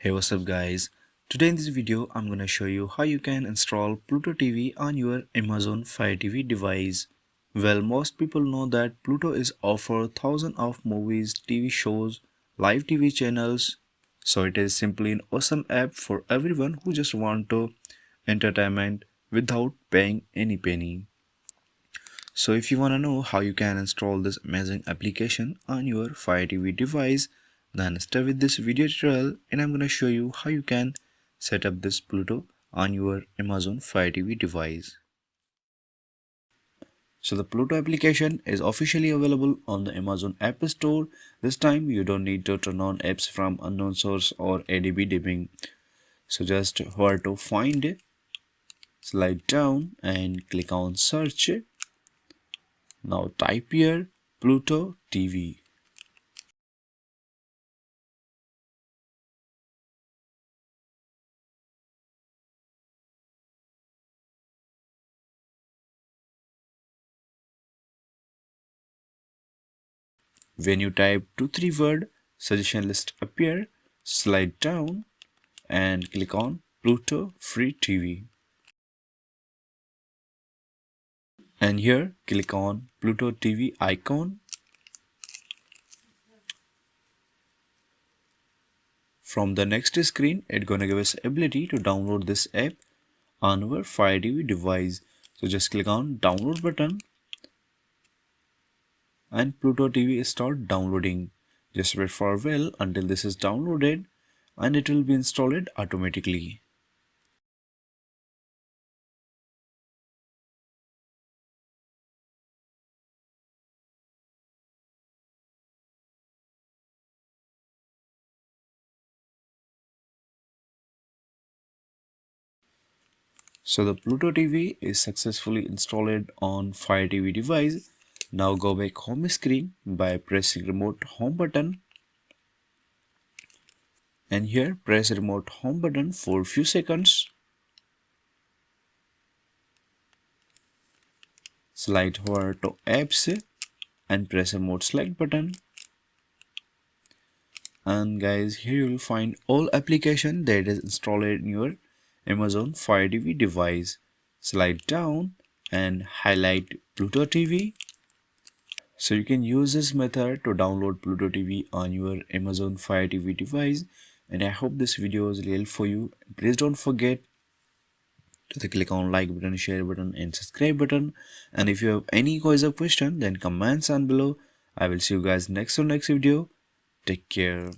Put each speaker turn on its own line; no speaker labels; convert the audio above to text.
Hey, what's up guys? Today in this video I'm gonna show you how you can install Pluto TV on your Amazon Fire TV device. Well, most people know that Pluto is offer thousands of movies, TV shows, live TV channels. So it is simply an awesome app for everyone who just want to entertainment without paying any penny. So if you want to know how you can install this amazing application on your Fire TV device, then stay with this video tutorial and I'm going to show you how you can set up this Pluto on your Amazon Fire TV device. So the Pluto application is officially available on the Amazon App Store. This time you don't need to turn on apps from unknown source or ADB dipping. So just where to find it, slide down and click on search. Now type here Pluto TV. When you type 2-3 word, suggestion list appear, slide down and click on Pluto Free TV. And here click on Pluto TV icon. From the next screen, it's gonna give us ability to download this app on our Fire TV device. So just click on download button and Pluto TV start downloading. Just wait for a while until this is downloaded and it will be installed automatically. So the Pluto TV is successfully installed on Fire TV device. Now go back home screen by pressing remote home button. And here press remote home button for few seconds. Slide over to apps and press remote select button. And guys, here you will find all application that is installed in your Amazon Fire TV device. Slide down and highlight Pluto TV. So you can use this method to download Pluto TV on your Amazon Fire TV device. And I hope this video is real for you. Please don't forget to click on like button, share button and subscribe button. And if you have any quiz or question, then comments down below. I will see you guys next video. Take care.